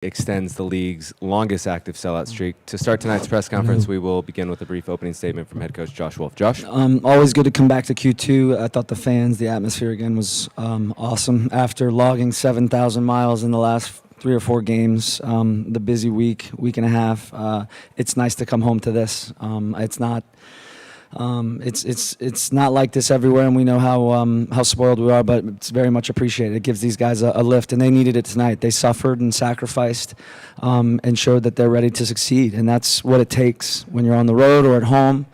extends the league's longest active sellout streak. To start tonight's press conference, we will begin with a brief opening statement from head coach Josh Wolff. Josh? Always good to come back to Q2. I thought the fans, the atmosphere again was awesome. After logging 7,000 miles in the last 3 or 4 games, the busy week and a half, it's nice to come home to this. It's not like this everywhere, and we know how spoiled we are, but it's very much appreciated. It gives these guys a lift, and they needed it tonight. They suffered and sacrificed and showed that they're ready to succeed, and that's what it takes when you're on the road or at home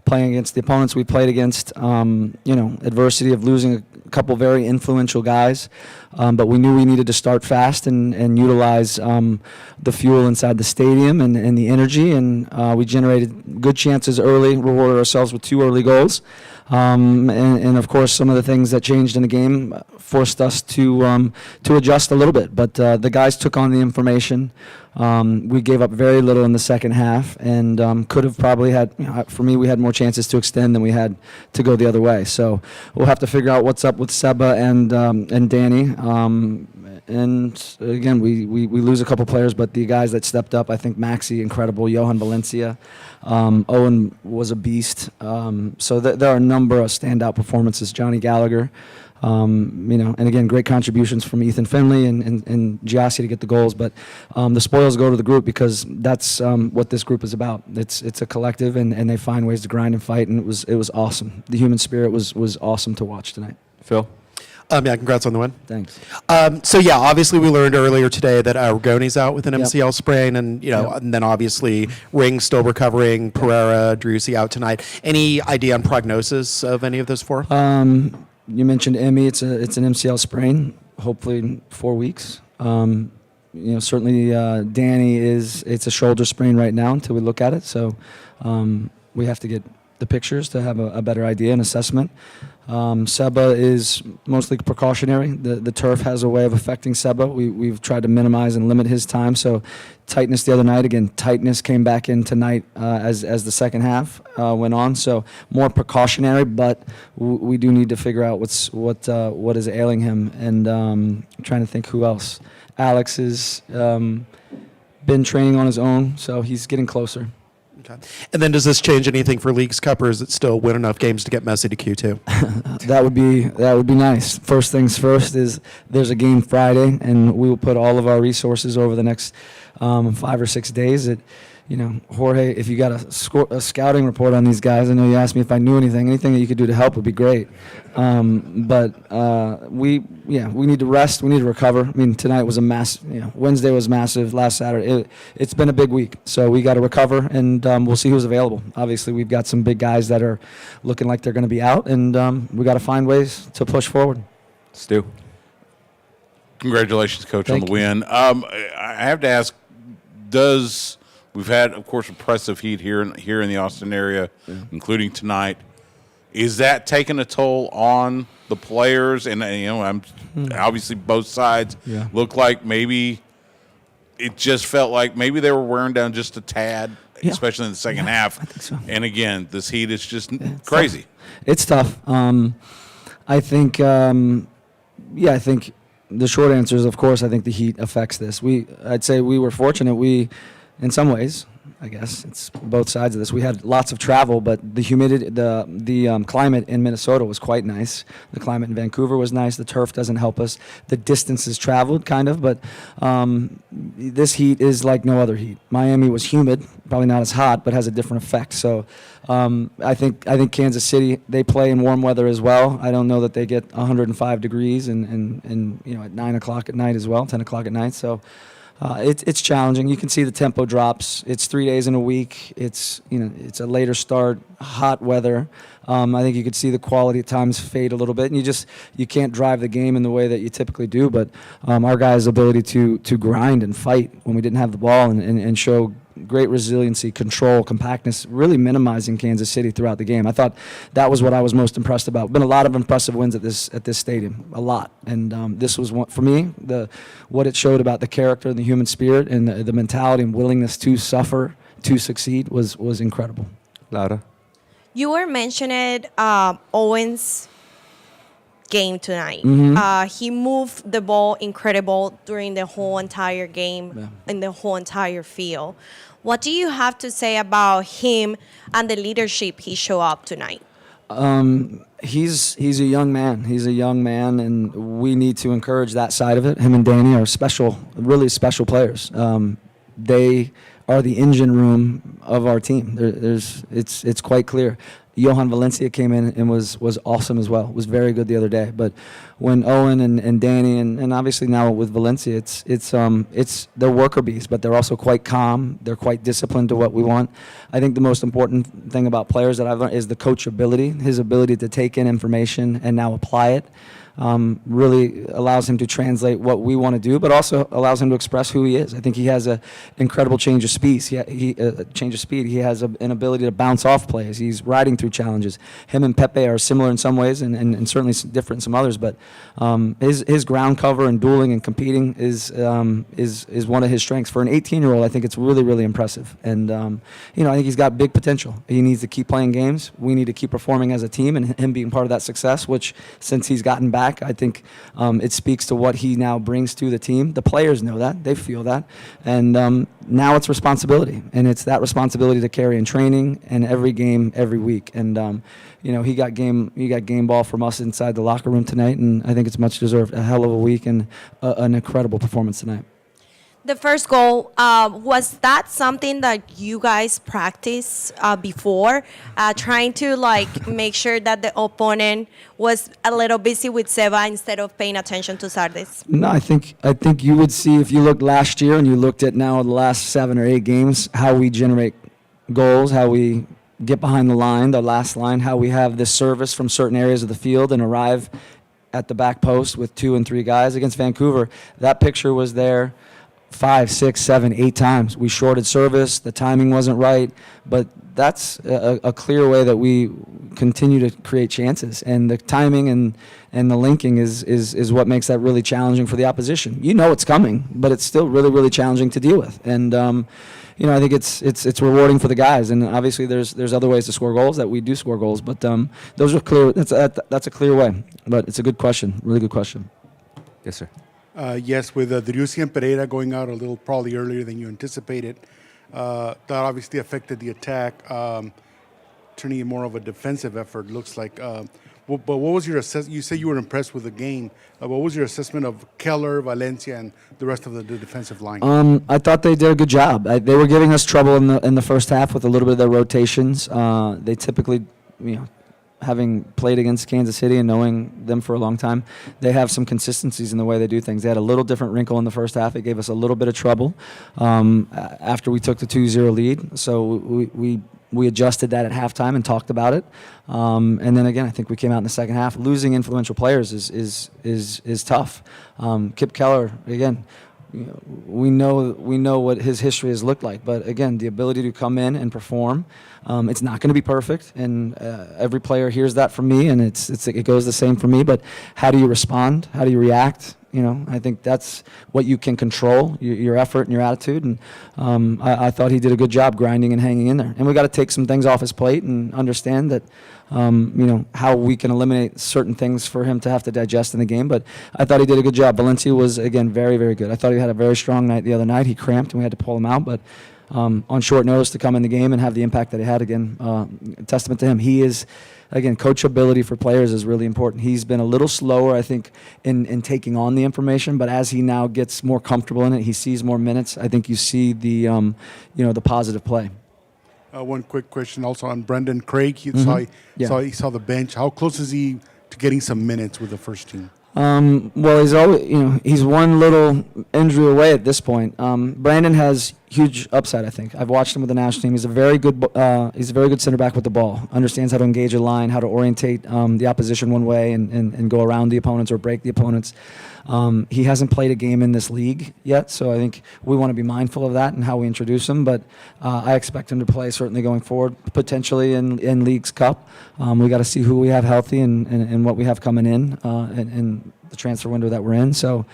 playing against the opponents we played against. Adversity of losing a couple very influential guys, but we knew we needed to start fast and utilize the fuel inside the stadium and the energy, and we generated good chances early, rewarded ourselves with 2 early goals. And of course, some of the things that changed in the game forced us to adjust a little bit. But the guys took on the information. We gave up very little in the second half, and could have probably had. For me, we had more chances to extend than we had to go the other way. So we'll have to figure out what's up with Seba and Danny. And again, we lose a couple players, but the guys that stepped up, I think Maxi, incredible. Johan Valencia, Owen was a beast. So there are a number of standout performances. Johnny Gallagher, and again, great contributions from Ethan Finley and Giassi to get the goals. But the spoils go to the group because that's what this group is about. It's a collective, and they find ways to grind and fight, and it was awesome. The human spirit was awesome to watch tonight. Phil? Congrats on the win. Thanks. Obviously we learned earlier today that Aragoni's out with an MCL sprain, and and then obviously Ring still recovering. Pereira, Drusi out tonight. Any idea on prognosis of any of those 4? You mentioned Emmy. It's an MCL sprain. Hopefully 4 weeks. Certainly Danny it's a shoulder sprain right now until we look at it. So we have to get the pictures to have a better idea and assessment. Seba is mostly precautionary. The turf has a way of affecting Seba. We've tried to minimize and limit his time. So tightness the other night. Again, tightness came back in tonight as the second half went on. So more precautionary, but we do need to figure out what is ailing him. And I'm trying to think who else. Alex has been training on his own, so he's getting closer. Okay. And then does this change anything for Leagues Cup, or is it still win enough games to get Messi to Q2? That would be nice. First things first is there's a game Friday, and we will put all of our resources over the next 5 or 6 days. Jorge, if you got a scouting report on these guys, I know you asked me if I knew anything that you could do to help would be great. But we need to rest. We need to recover. I mean, tonight was a Wednesday was massive. Last Saturday, it's been a big week. So we got to recover, and we'll see who's available. Obviously, we've got some big guys that are looking like they're going to be out, and we got to find ways to push forward. Stu? Congratulations, Coach, Thank on the win. I have to ask, we've had, of course, oppressive heat here in the Austin area, including tonight. Is that taking a toll on the players? And obviously both sides look like maybe it just felt like maybe they were wearing down just a tad, especially in the second half. I think so. And again, this heat is just crazy. It's tough. I think I think the short answer is, of course, I think the heat affects this. I'd say we were fortunate. In some ways, I guess it's both sides of this. We had lots of travel, but the humidity, the climate in Minnesota was quite nice. The climate in Vancouver was nice. The turf doesn't help us. The distances traveled, kind of, but this heat is like no other heat. Miami was humid, probably not as hot, but has a different effect. So I think Kansas City, they play in warm weather as well. I don't know that they get 105 degrees and at 9 o'clock at night as well, 10 o'clock at night. So. It's challenging. You can see the tempo drops. It's 3 days in a week. It's a later start, hot weather. I think you could see the quality at times fade a little bit, and you can't drive the game in the way that you typically do. But our guys' ability to grind and fight when we didn't have the ball and show great resiliency, control, compactness, really minimizing Kansas City throughout the game. I thought that was what I was most impressed about. Been a lot of impressive wins at this stadium, a lot. And this was one for me. What it showed about the character and the human spirit and the mentality and willingness to suffer to succeed was incredible. Laura? You were mentioning Owen's game tonight. He moved the ball incredible during the whole entire game in the whole entire field. What do you have to say about him and the leadership he showed up tonight? He's a young man. He's a young man, and we need to encourage that side of it. Him and Danny are special, really special players. They are the engine room of our team. It's quite clear. Johan Valencia came in and was awesome as well. Was very good the other day. But when Owen and Danny and obviously now with Valencia, it's they're worker bees, but they're also quite calm. They're quite disciplined to what we want. I think the most important thing about players that I've learned is the coachability, his ability to take in information and now apply it. Really allows him to translate what we want to do, but also allows him to express who he is. I think he has an incredible change of speed. Change of speed. He has an ability to bounce off plays. He's riding through challenges. Him and Pepe are similar in some ways, and certainly different in some others. But his ground cover and dueling and competing is one of his strengths. For an 18-year-old, I think it's really, really impressive. And I think he's got big potential. He needs to keep playing games. We need to keep performing as a team, and him being part of that success. Which, since he's gotten back, I think it speaks to what he now brings to the team. The players know that. They feel that. And now it's responsibility. And it's that responsibility to carry in training and every game, every week. And, he got game ball from us inside the locker room tonight, and I think it's much deserved. A hell of a week and an incredible performance tonight. The first goal, was that something that you guys practiced before, trying to make sure that the opponent was a little busy with Seba instead of paying attention to Sardes? No, I think you would see if you looked last year and you looked at now the last 7 or 8 games, how we generate goals, how we get behind the line, the last line, how we have this service from certain areas of the field and arrive at the back post with 2 and 3 guys against Vancouver. That picture was there 5, 6, 7, 8 times. We shorted service. The timing wasn't right, but that's a clear way that we continue to create chances. And the timing and the linking is what makes that really challenging for the opposition. You know it's coming, but it's still really, really challenging to deal with. And I think it's rewarding for the guys. And obviously there's other ways to score goals that we do score goals, but those are clear. That's a clear way. But it's a good question, really good question. Yes, sir. Yes, with Driussi and Pereira going out a little probably earlier than you anticipated, that obviously affected the attack, turning it more of a defensive effort, looks like. But what was your assessment? You said you were impressed with the game. What was your assessment of Keller, Valencia, and the rest of the defensive line? I thought they did a good job. They were giving us trouble in the first half with a little bit of their rotations. They typically, having played against Kansas City and knowing them for a long time, they have some consistencies in the way they do things. They had a little different wrinkle in the first half. It gave us a little bit of trouble after we took the 2-0 lead. So we adjusted that at halftime and talked about it. And then again, I think we came out in the second half. Losing influential players is tough. Kip Keller, again, we know what his history has looked like, but again, the ability to come in and perform, it's not going to be perfect, and every player hears that from me, and it goes the same for me. But how do you respond? How do you react? I think that's what you can control, your effort and your attitude. And I thought he did a good job grinding and hanging in there. And we got to take some things off his plate and understand that, how we can eliminate certain things for him to have to digest in the game. But I thought he did a good job. Valencia was, again, very, very good. I thought he had a very strong night the other night. He cramped and we had to pull him out. But on short notice to come in the game and have the impact that he had, again, testament to him. He is... Again, coachability for players is really important. He's been a little slower, I think, in taking on the information, but as he now gets more comfortable in it, he sees more minutes. I think you see the positive play. One quick question also on Brendan Craig. He saw the bench. How close is he to getting some minutes with the first team? Well, he's always, he's one little injury away at this point. Brandon has huge upside, I think. I've watched him with the national team. He's a very good center back with the ball. Understands how to engage a line, how to orientate the opposition one way and go around the opponents or break the opponents. He hasn't played a game in this league yet, so I think we want to be mindful of that and how we introduce him. But I expect him to play certainly going forward, potentially in Leagues Cup. We got to see who we have healthy and what we have coming in the transfer window that we're in. So,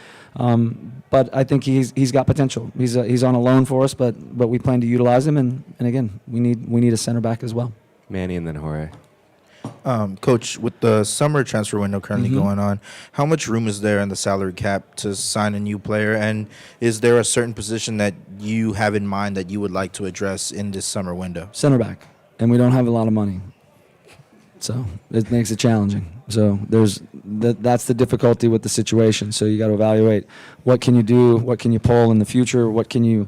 but I think he's got potential. He's on a loan for us, but we plan to utilize him. And again, we need a center back as well. Manny and then Jorge. Coach, with the summer transfer window currently going on, how much room is there in the salary cap to sign a new player? And is there a certain position that you have in mind that you would like to address in this summer window? Center back, and we don't have a lot of money, so it makes it challenging. So that's the difficulty with the situation. So you got to evaluate what can you do, what can you pull in the future, what can you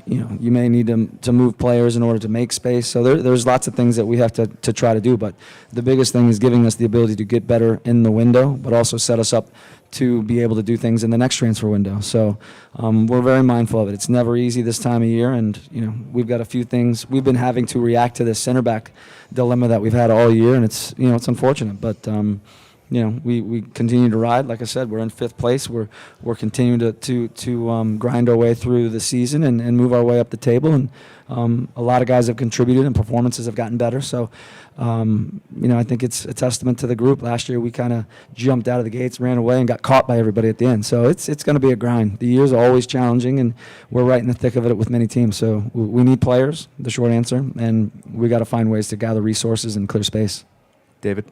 may need to move players in order to make space. So there's lots of things that we have to try to do. But the biggest thing is giving us the ability to get better in the window, but also set us up to be able to do things in the next transfer window. So we're very mindful of it. It's never easy this time of year, and we've got a few things. We've been having to react to this center back dilemma that we've had all year, and it's unfortunate, but we continue to ride. Like I said, we're in 5th place. We're continuing to grind our way through the season and move our way up the table. And a lot of guys have contributed, and performances have gotten better. So, I think it's a testament to the group. Last year, we kind of jumped out of the gates, ran away, and got caught by everybody at the end. So it's going to be a grind. The years are always challenging, and we're right in the thick of it with many teams. So we need players, the short answer, and we got to find ways to gather resources and clear space. David?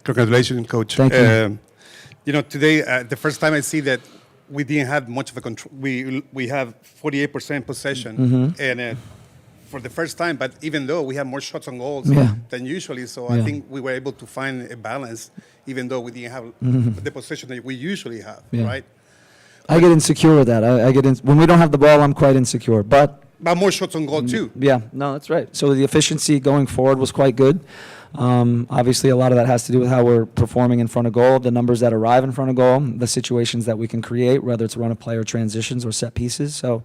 Congratulations, Coach. Thank you. Today, the first time I see that we didn't have much of a control. We have 48% possession, and for the first time. But even though we have more shots on goals than usually, so I think we were able to find a balance, even though we didn't have the possession that we usually have. Right? I get insecure with that. I get when we don't have the ball, I'm quite insecure. But more shots on goal too. Yeah, no, that's right. So the efficiency going forward was quite good. Obviously, a lot of that has to do with how we're performing in front of goal, the numbers that arrive in front of goal, the situations that we can create, whether it's run of play or transitions or set pieces. So,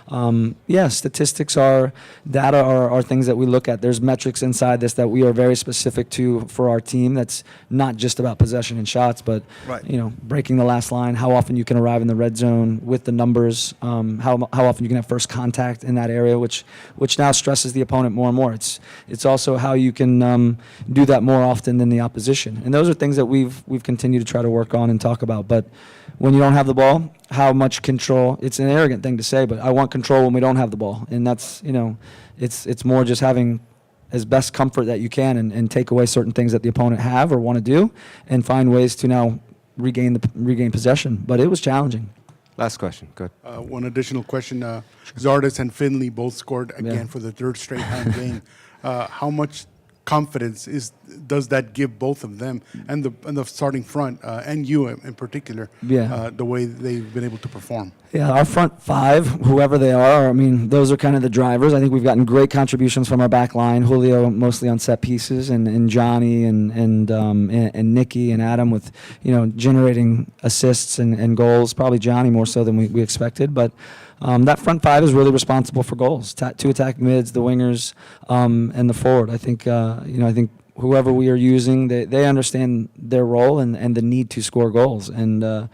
statistics data are things that we look at. There's metrics inside this that we are very specific to for our team. That's not just about possession and shots, but breaking the last line, how often you can arrive in the red zone with the numbers, how often you can have first contact in that area, which now stresses the opponent more and more. It's also how you can do that more often than the opposition. And those are things that we've continued to try to work on and talk about. But when you don't have the ball, how much control, it's an arrogant thing to say, but I want control when we don't have the ball. And that's, it's more just having as best comfort that you can and take away certain things that the opponent have or want to do and find ways to now regain possession. But it was challenging. Last question. Go ahead. One additional question. Zardes and Finley both scored again for the 3rd straight home game. How much confidence does that give both of them and the starting front and you in particular? The way they've been able to perform. Yeah, our front 5, whoever they are, I mean, those are kind of the drivers. I think we've gotten great contributions from our back line. Julio mostly on set pieces, and Johnny and Nicky and Adam with generating assists and goals. Probably Johnny more so than we expected, but. That front 5 is really responsible for goals. 2 attack mids, the wingers, and the forward. I think I think whoever we are using, they understand their role and the need to score goals. And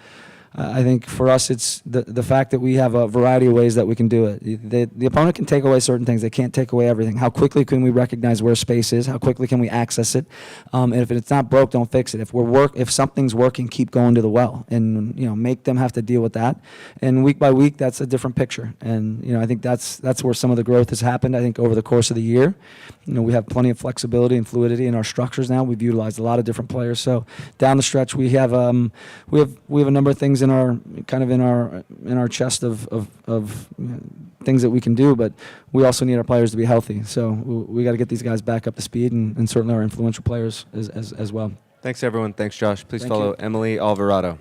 I think for us, it's the fact that we have a variety of ways that we can do it. The opponent can take away certain things. They can't take away everything. How quickly can we recognize where space is? How quickly can we access it? And if it's not broke, don't fix it. If something's working, keep going to the well, and make them have to deal with that. And week by week, that's a different picture. And I think that's where some of the growth has happened. I think over the course of the year, we have plenty of flexibility and fluidity in our structures now. We've utilized a lot of different players. So down the stretch, we have a number of things in our chest of things that we can do, but we also need our players to be healthy. So we got to get these guys back up to speed, and certainly our influential players as well. Thanks, everyone. Thanks, Josh. Please Thank follow you. Emily Alvarado.